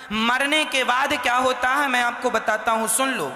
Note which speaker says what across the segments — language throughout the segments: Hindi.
Speaker 1: मरने के बाद क्या होता है मैं आपको बताता हूं, सुन लो।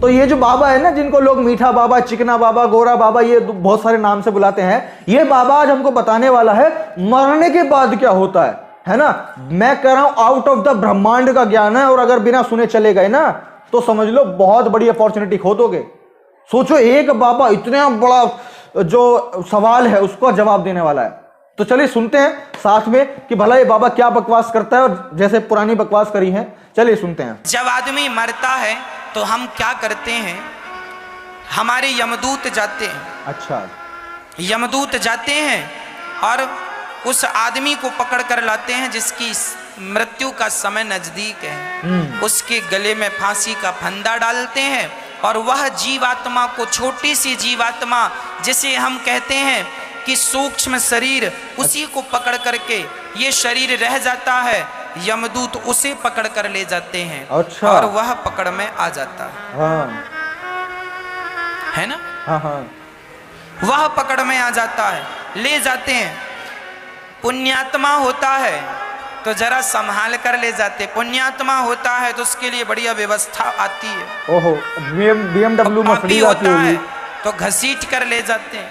Speaker 2: तो ये जो बाबा है ना, जिनको लोग मीठा बाबा, चिकना बाबा, गोरा बाबा, ये बहुत सारे नाम से बुलाते हैं, ये बाबा आज हमको बताने वाला है मरने के बाद क्या होता है ना। मैं कह रहा हूं आउट ऑफ द ब्रह्मांड का ज्ञान है, और अगर बिना सुने चले गए ना तो समझ लो बहुत बड़ी अपॉर्चुनिटी खो दोगे। सोचो एक बाबा इतना बड़ा जो सवाल है उसको जवाब देने वाला है। तो चलिए सुनते हैं साथ में कि भला ये बाबा क्या बकवास करता है, और जैसे पुरानी बकवास करी है, चलिए सुनते हैं।
Speaker 1: जब आदमी मरता है तो हम क्या करते हैं, हमारे यमदूत जाते हैं।
Speaker 2: अच्छा,
Speaker 1: यमदूत जाते हैं और उस आदमी को पकड़ कर लाते हैं जिसकी मृत्यु का समय नजदीक है। उसके गले में फांसी का फंदा डालते हैं और वह जीवात्मा को, छोटी सी जीवात्मा जिसे हम कहते हैं कि सूक्ष्म शरीर, उसी को पकड़ करके ये शरीर रह जाता है। यमदूत उसे पकड़ कर ले जाते हैं।
Speaker 2: अच्छा।
Speaker 1: और वह पकड़ में आ जाता है।
Speaker 2: हाँ,
Speaker 1: है ना।
Speaker 2: हाँ, हाँ।
Speaker 1: वह पकड़ में आ जाता है, ले जाते हैं। पुण्यात्मा होता है तो जरा संभाल कर ले जाते, पुण्यात्मा होता है तो उसके लिए बढ़िया व्यवस्था आती है।
Speaker 2: ओहो, BMW
Speaker 1: पापी
Speaker 2: मर्सिडीज आती
Speaker 1: होता है
Speaker 2: होगी।
Speaker 1: तो घसीट कर ले जाते हैं।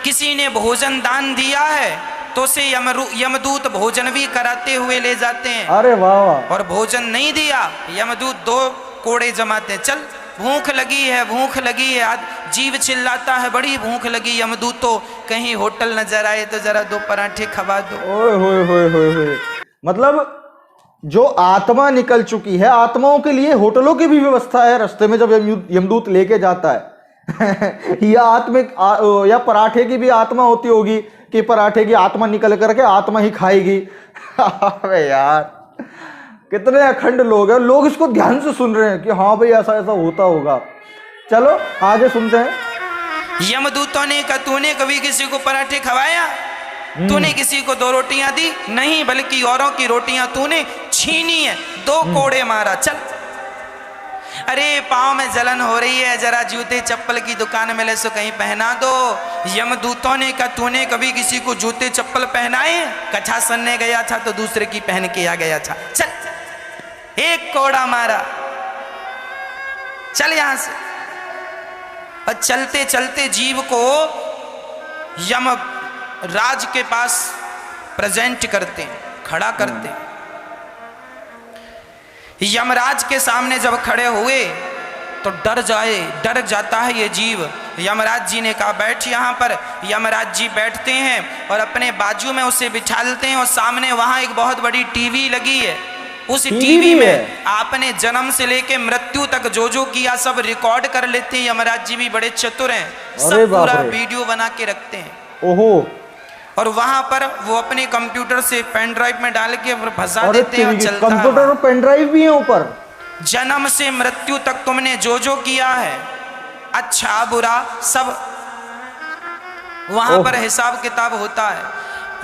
Speaker 1: किसी ने भोजन दान दिया है तो उसे यमदूत भोजन भी कराते हुए ले जाते हैं।
Speaker 2: अरे वाह वाह।
Speaker 1: और भोजन नहीं दिया, यमदूत 2 कोड़े जमाते हैं। चल, भूख लगी है, भूख लगी है। आज जीव चिल्लाता है बड़ी भूख लगी, यमदूत तो कहीं होटल नजर आए तो जरा 2 पराठे खवा दो।
Speaker 2: ओए होए होए होए होए। मतलब जो आत्मा निकल चुकी है, आत्माओं के लिए होटलों की भी व्यवस्था है रास्ते में जब यमदूत लेके जाता है। या आत्मिक या पराठे की भी आत्मा होती होगी कि पराठे की आत्मा निकल करके आत्मा ही खाएगी। अबे यार, कितने अखंड लोग हैं, लोग इसको ध्यान से सुन रहे हैं कि हाँ भाई ऐसा ऐसा होता होगा। चलो आगे सुनते हैं।
Speaker 1: यमदूतों ने कहा, तूने कभी किसी को पराठे खवाया? तूने किसी को 2 रोटियां दी? नहीं, बल्कि औरों की रोटियां तूने छीनी है, 2 कोड़े मारा। चल, अरे पाँव में जलन हो रही है, जरा जूते चप्पल की दुकान में ले सो कहीं पहना दो। यमदूतों ने कहा, तूने कभी किसी को जूते चप्पल पहनाए? कछा सनने गया था तो दूसरे की पहन के आ गया था। चल, 1 कोड़ा मारा, चल यहां से। और चलते चलते जीव को यम राज के पास प्रेजेंट करते हैं, खड़ा करते हैं। यमराज के सामने जब खड़े हुए तो डर जाता है ये जीव। यमराज जी ने कहा, बैठ यहाँ पर। यमराज जी बैठते हैं और अपने बाजू में उसे बिठालते हैं, और सामने वहाँ एक बहुत बड़ी टीवी लगी है। उस टीवी में आपने जन्म से लेके मृत्यु तक जो जो किया सब रिकॉर्ड कर लेते हैं। यमराज जी भी बड़े चतुर हैं, सब पूरा वीडियो बना के रखते हैं।
Speaker 2: ओहो।
Speaker 1: और वहां पर वो अपने कंप्यूटर से पेन ड्राइव में डाल के फंसा देते हैं और चलता है।
Speaker 2: कंप्यूटर और पेन ड्राइव भी है ऊपर।
Speaker 1: जन्म से मृत्यु तक तुमने जो जो किया है, अच्छा बुरा, सब वहां पर हिसाब किताब होता है।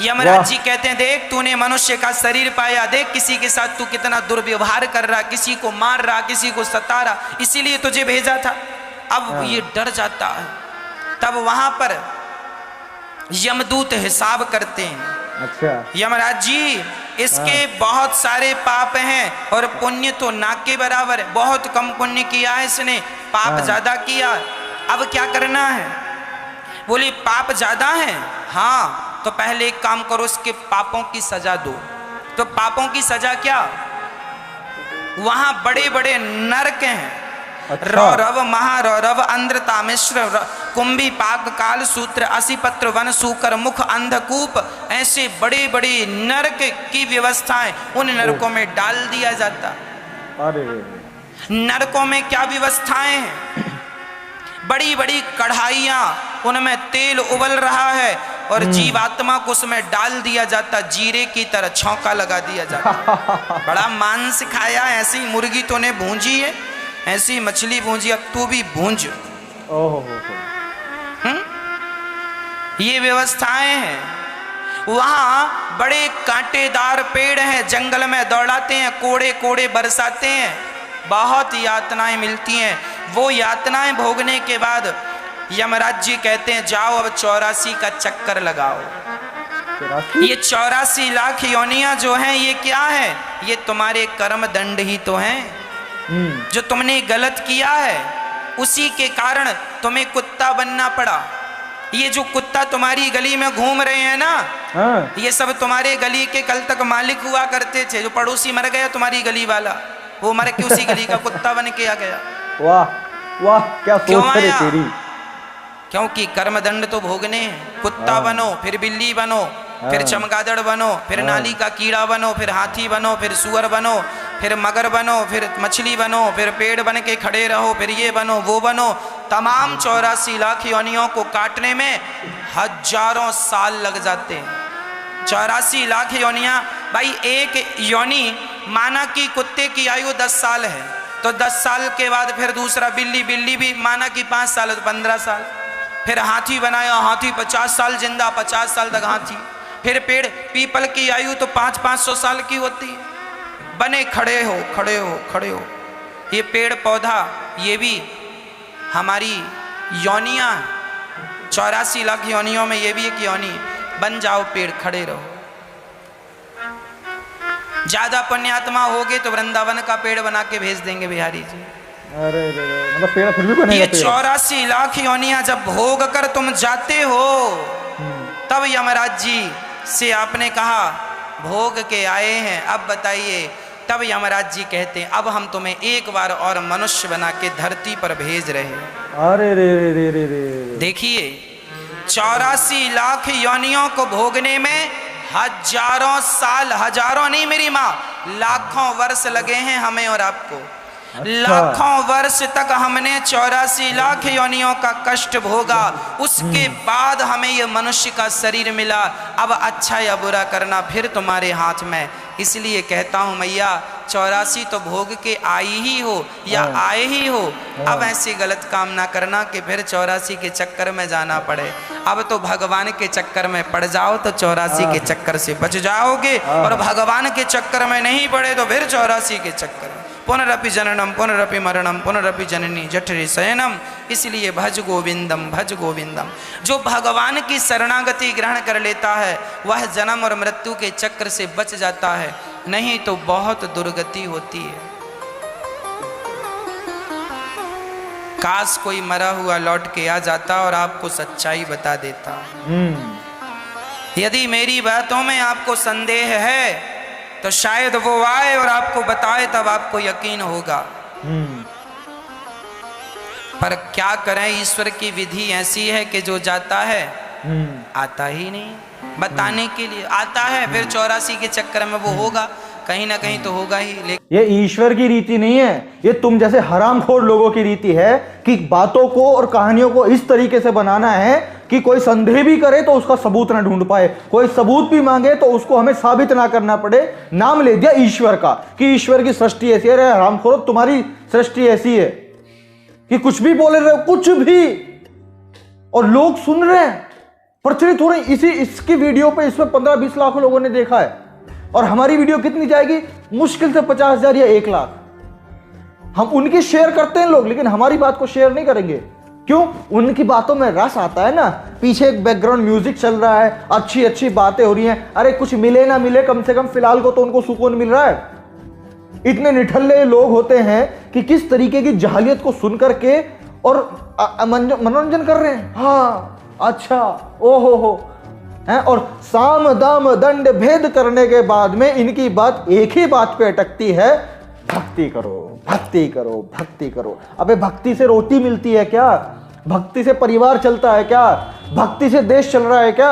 Speaker 1: यमराज जी कहते हैं, देख तूने मनुष्य का शरीर पाया, देख किसी के साथ तू कितना दुर्व्यवहार कर रहा, किसी को मार रहा, किसी को सता रहा, इसीलिए तुझे भेजा था। अब ये डर जाता है। तब वहां पर यमदूत हिसाब करते हैं।
Speaker 2: अच्छा।
Speaker 1: यमराज जी, इसके बहुत सारे पाप हैं और पुण्य तो ना के बराबर है। बहुत कम पुण्य किया है इसने, पाप ज्यादा किया। अब क्या करना है? बोले पाप ज्यादा है, हाँ, तो पहले एक काम करो, इसके पापों की सजा दो। तो पापों की सजा क्या? वहां बड़े बड़े नरक हैं। अच्छा। रौरव, महारौरव, अंध्रता, मिश्र, कुंभी, पाक, काल सूत्र, असीपत्र, वन, सूकर, मुख, अंधकूप, ऐसे बड़े बड़े नरक की व्यवस्थाएं उन नरकों में डाल दिया जाता।
Speaker 2: अरे
Speaker 1: नरकों में क्या व्यवस्थाएं हैं? बड़ी बड़ी कढ़ाइयां, उनमें तेल उबल रहा है और जीवात्मा को उसमें डाल दिया जाता, जीरे की तरह छौंका लगा दिया जाता। बड़ा मांस खाया, ऐसी मुर्गी तो ने भूंजी है, ऐसी मछली भूंजी, अब तू भी भूंज। ये व्यवस्थाएं हैं। वहां बड़े कांटेदार पेड़ हैं, जंगल में दौड़ाते हैं, कोड़े कोड़े बरसाते हैं, बहुत यातनाएं मिलती हैं। वो यातनाएं भोगने के बाद यमराज जी कहते हैं, जाओ अब 84 का चक्कर लगाओ। ये 84 लाख योनियां जो हैं ये क्या है? ये तुम्हारे कर्म दंड ही तो हैं। जो तुमने गलत किया है उसी के कारण तुम्हें कुत्ता बनना पड़ा। ये जो कुत्ता तुम्हारी गली में घूम रहे हैं ना, ये सब तुम्हारे गली के कल तक मालिक हुआ करते थे। जो पड़ोसी मर गया तुम्हारी गली वाला, वो मर के उसी गली का कुत्ता बन के आ गया।
Speaker 2: वाह वाह, क्या सोच है तेरी।
Speaker 1: क्योंकि कर्मदंड तो भोगने हैं। कुत्ता बनो, फिर बिल्ली बनो, फिर चमगादड़ बनो, फिर नाली का कीड़ा बनो, फिर हाथी बनो, फिर सुअर बनो, फिर मगर बनो, फिर मछली बनो, फिर पेड़ बन के खड़े रहो, फिर ये बनो वो बनो। तमाम 84 लाख योनियों को काटने में हजारों साल लग जाते हैं। 84 लाख योनियां। भाई एक योनि माना कि कुत्ते की आयु 10 साल है, तो 10 साल के बाद फिर दूसरा बिल्ली, बिल्ली भी माना कि 5 साल है तो 15 साल। फिर हाथी बनाया, हाथी 50 साल जिंदा, 50 साल तक हाथी। फिर पेड़, पीपल की आयु तो 500-500 साल की होती है। बने खड़े हो खड़े हो खड़े हो। ये पेड़ पौधा ये भी हमारी योनियां, 84 लाख योनियों में ये भी एक योनि। बन जाओ पेड़, खड़े रहो। ज्यादा पुण्यात्मा होगे तो वृंदावन का पेड़ बना के भेज देंगे बिहारी जी।
Speaker 2: अरे मतलब पेड़ फिर भी बनेगा।
Speaker 1: ये 84 लाख योनियां जब भोग कर तुम जाते हो, तब यमराज जी से आपने कहा भोग के आए हैं, अब बताइए। तब यमराज जी कहते हैं अब हम तुम्हें एक बार और मनुष्य बना के धरती पर भेज रहे हैं।
Speaker 2: अरे रे रे रे रे रे।
Speaker 1: देखिए 84 लाख योनियों को भोगने में हजारों साल, हजारों नहीं मेरी माँ, लाखों वर्ष लगे हैं हमें और आपको। लाखों वर्ष तक हमने 84 लाख योनियों का कष्ट भोगा, उसके बाद हमें यह मनुष्य का शरीर मिला। अब अच्छा या बुरा करना फिर तुम्हारे हाथ में। इसलिए कहता हूँ मैया 84 तो भोग के आई ही हो या आए ही हो। अब ऐसे गलत काम ना करना कि फिर 84 के चक्कर में जाना पड़े। अब तो भगवान के चक्कर में पड़ जाओ तो 84 के चक्कर से बच जाओगे, और भगवान के चक्कर में नहीं पड़े तो फिर 84 के चक्कर में। पुनरपि जननम पुनरपि मरणम पुनरपि जननी जठरे शयनम। इसलिए भज गोविंदम भज गोविंदम। जो भगवान की शरणागति ग्रहण कर लेता है वह जन्म और मृत्यु के चक्र से बच जाता है, नहीं तो बहुत दुर्गति होती है। काश कोई मरा हुआ लौट के आ जाता और आपको सच्चाई बता देता। यदि मेरी बातों में आपको संदेह है तो शायद वो आए और आपको बताए, तब आपको यकीन होगा। पर क्या करें, ईश्वर की विधि ऐसी है कि जो जाता है आता ही नहीं। बताने के लिए आता है, फिर 84 के चक्कर में वो होगा, कहीं ना कहीं तो होगा ही। लेकिन
Speaker 2: ये ईश्वर की रीति नहीं है, ये तुम जैसे हरामखोर लोगों की रीति है कि बातों को और कहानियों को इस तरीके से बनाना है कि कोई संदेह भी करे तो उसका सबूत ना ढूंढ पाए, कोई सबूत भी मांगे तो उसको हमें साबित ना करना पड़े। नाम ले दिया ईश्वर का कि ईश्वर की सृष्टि ऐसी है। हरामखोर, तुम्हारी सृष्टि ऐसी है कि कुछ भी बोले रहे हो, कुछ भी, और लोग सुन रहे हैं, प्रचलित हो रहे। इसकी वीडियो पे इसमें 15-20 लाख लोगों ने देखा है, और हमारी वीडियो कितनी जाएगी? मुश्किल से 50,000 या 1 लाख। हम उनकी शेयर करते हैं लोग, लेकिन हमारी बात को शेयर नहीं करेंगे। क्यों? उनकी बातों में रस आता है ना, पीछे एक बैकग्राउंड म्यूजिक चल रहा है, अच्छी अच्छी बातें हो रही हैं। अरे कुछ मिले ना मिले, कम से कम फिलहाल को तो उनको सुकून मिल रहा है। इतने निठल्ले लोग होते हैं कि किस तरीके की जहालियत को सुन करके और मनोरंजन कर रहे हैं। हाँ अच्छा, ओहो हो है। और साम दाम दंड भेद करने के बाद में इनकी बात एक ही बात पे अटकती है, भक्ति करो भक्ति करो भक्ति करो। अबे भक्ति से रोटी मिलती है क्या? भक्ति से परिवार चलता है क्या? भक्ति से देश चल रहा है क्या?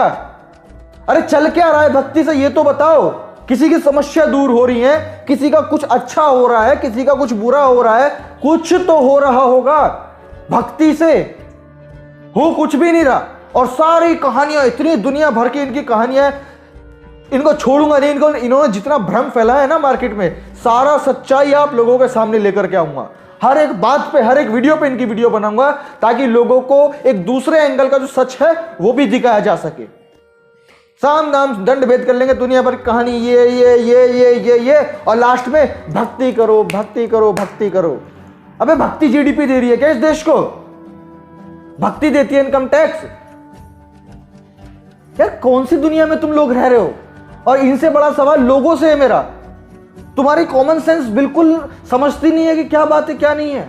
Speaker 2: अरे चल क्या रहा है भक्ति से, ये तो बताओ। किसी की समस्या दूर हो रही है, किसी का कुछ अच्छा हो रहा है, किसी का कुछ बुरा हो रहा है, कुछ तो हो रहा होगा। भक्ति से हो कुछ भी नहीं रहा। और सारी कहानियां, इतनी दुनिया भर की इनकी कहानियां, इनको छोड़ूंगा नहीं। इन्होंने जितना भ्रम फैलाया है ना मार्केट में, सारा सच्चाई आप लोगों के सामने लेकर के आऊंगा। हर एक बात पे, हर एक वीडियो पे इनकी वीडियो बनाऊंगा, ताकि लोगों को एक दूसरे एंगल का जो सच है वो भी दिखाया जा सके। साम दाम दंड भेद कर लेंगे दुनिया भर की कहानी, ये और लास्ट में भक्ति करो भक्ति करो भक्ति करो। अबे भक्ति जीडीपी दे रही है क्या इस देश को? भक्ति देती है इनकम टैक्स। यार कौन सी दुनिया में तुम लोग रह रहे हो? और इनसे बड़ा सवाल लोगों से है मेरा, तुम्हारी कॉमन सेंस बिल्कुल समझती नहीं है कि क्या बात है क्या नहीं है।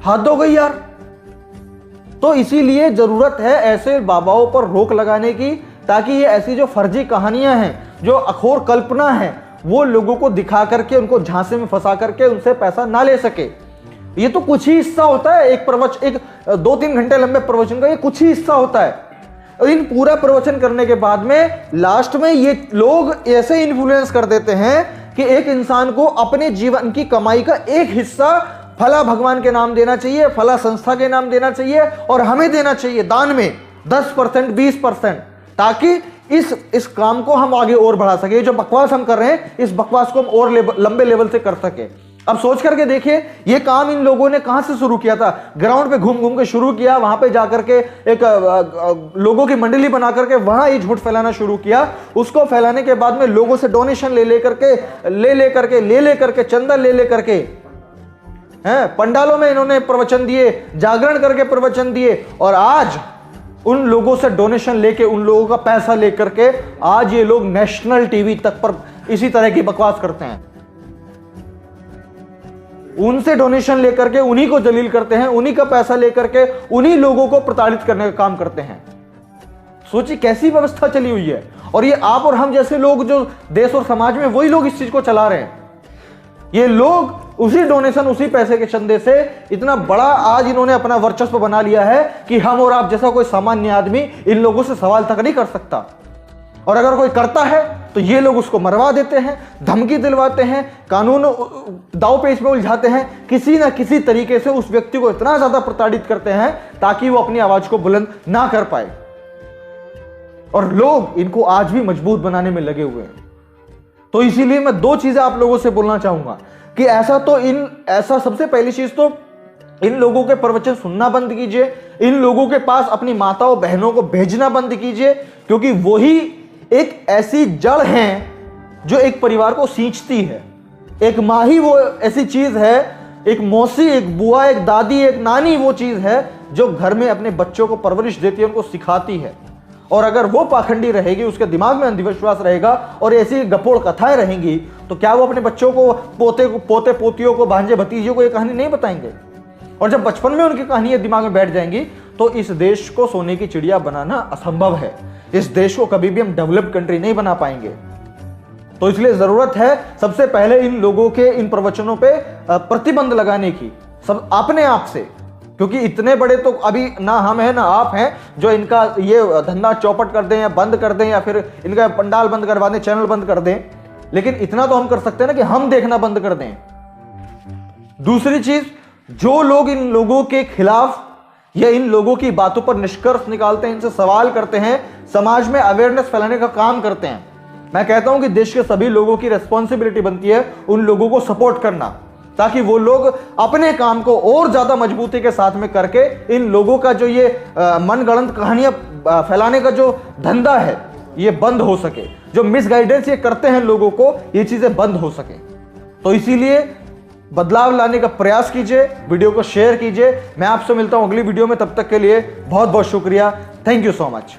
Speaker 2: हद हो गई यार। तो इसीलिए जरूरत है ऐसे बाबाओं पर रोक लगाने की, ताकि ये ऐसी जो फर्जी कहानियां हैं, जो अखोर कल्पना है, वो लोगों को दिखा करके, उनको झांसे में फंसा करके उनसे पैसा ना ले सके। ये तो कुछ ही हिस्सा होता है एक 2-3 घंटे लंबे प्रवचन का, ये कुछ ही हिस्सा होता है। और इन पूरा प्रवचन करने के बाद में लास्ट में ये लोग ऐसे इन्फ्लुएंस कर देते हैं कि एक इंसान को अपने जीवन की कमाई का एक हिस्सा फला भगवान के नाम देना चाहिए, फला संस्था के नाम देना चाहिए, और हमें देना चाहिए दान में 10%, 20%, ताकि इस काम को हम आगे और बढ़ा सके। जो बकवास हम कर रहे हैं, इस बकवास को हम और लंबे लेवल से कर सके। अब सोच करके देखिए, ये काम इन लोगों ने कहां से शुरू किया था? ग्राउंड पे घूम घूम के शुरू किया, वहां पे जाकर के एक लोगों की मंडली बना करके वहां ये झूठ फैलाना शुरू किया। उसको फैलाने के बाद में लोगों से डोनेशन ले करके चंदा ले करके हैं, पंडालों में इन्होंने प्रवचन दिए, जागरण करके प्रवचन दिए, और आज उन लोगों से डोनेशन लेके, उन लोगों का पैसा लेकर के आज ये लोग नेशनल टीवी तक पर इसी तरह की बकवास करते हैं। उनसे डोनेशन लेकर के उन्हीं को जलील करते हैं, उन्हीं का पैसा लेकर के उन्हीं लोगों को प्रताड़ित करने का काम करते हैं। सोचिए कैसी व्यवस्था चली हुई है। और ये आप और हम जैसे लोग जो देश और समाज में, वही लोग इस चीज को चला रहे हैं। ये लोग उसी डोनेशन, उसी पैसे के चंदे से इतना बड़ा आज इन्होंने अपना वर्चस्व बना लिया है कि हम और आप जैसा कोई सामान्य आदमी इन लोगों से सवाल तक नहीं कर सकता। और अगर कोई करता है तो ये लोग उसको मरवा देते हैं, धमकी दिलवाते हैं, कानून दाव पेच में उलझाते हैं, किसी ना किसी तरीके से उस व्यक्ति को इतना ज्यादा प्रताड़ित करते हैं ताकि वो अपनी आवाज को बुलंद ना कर पाए। और लोग इनको आज भी मजबूत बनाने में लगे हुए हैं। तो इसीलिए मैं 2 चीजें आप लोगों से बोलना चाहूंगा कि ऐसा सबसे पहली चीज तो इन लोगों के प्रवचन सुनना बंद कीजिए, इन लोगों के पास अपनी माताओं बहनों को भेजना बंद कीजिए, क्योंकि वही एक ऐसी जड़ है जो एक परिवार को सींचती है। एक माँ ही वो ऐसी चीज है, एक मौसी, एक बुआ, एक दादी, एक नानी वो चीज है जो घर में अपने बच्चों को परवरिश देती है, उनको सिखाती है। और अगर वो पाखंडी रहेगी, उसके दिमाग में अंधविश्वास रहेगा और ऐसी गपोड़ कथाएं रहेंगी, तो क्या वो अपने बच्चों को, पोते पोतियों को, भांजे भतीजियों को ये कहानी नहीं बताएंगे? और जब बचपन में उनकी कहानियां दिमाग में बैठ जाएंगी तो इस देश को सोने की चिड़िया बनाना असंभव है। इस देश को कभी भी हम डेवलप्ड कंट्री नहीं बना पाएंगे। तो इसलिए जरूरत है सबसे पहले इन लोगों के इन प्रवचनों पे प्रतिबंध लगाने की, सब अपने आप से, क्योंकि इतने बड़े तो अभी ना हम हैं ना आप हैं जो इनका ये धंधा चौपट कर दें या बंद कर दें या फिर इनका पंडाल बंद करवा दें, चैनल बंद कर दें। लेकिन इतना तो हम कर सकते हैं ना कि हम देखना बंद कर दें। दूसरी चीज, जो लोग इन लोगों के खिलाफ या इन लोगों की बातों पर निष्कर्ष निकालते हैं, इनसे सवाल करते हैं, समाज में अवेयरनेस फैलाने का काम करते हैं, मैं कहता हूं कि देश के सभी लोगों की रिस्पॉन्सिबिलिटी बनती है उन लोगों को सपोर्ट करना, ताकि वो लोग अपने काम को और ज्यादा मजबूती के साथ में करके इन लोगों का जो ये मनगढ़ंत कहानियां फैलाने का जो धंधा है ये बंद हो सके। जो मिसगाइडेंस ये करते हैं लोगों को, ये चीजें बंद हो सके। तो इसीलिए बदलाव लाने का प्रयास कीजिए, वीडियो को शेयर कीजिए। मैं आपसे मिलता हूं अगली वीडियो में, तब तक के लिए बहुत बहुत शुक्रिया। Thank you so much.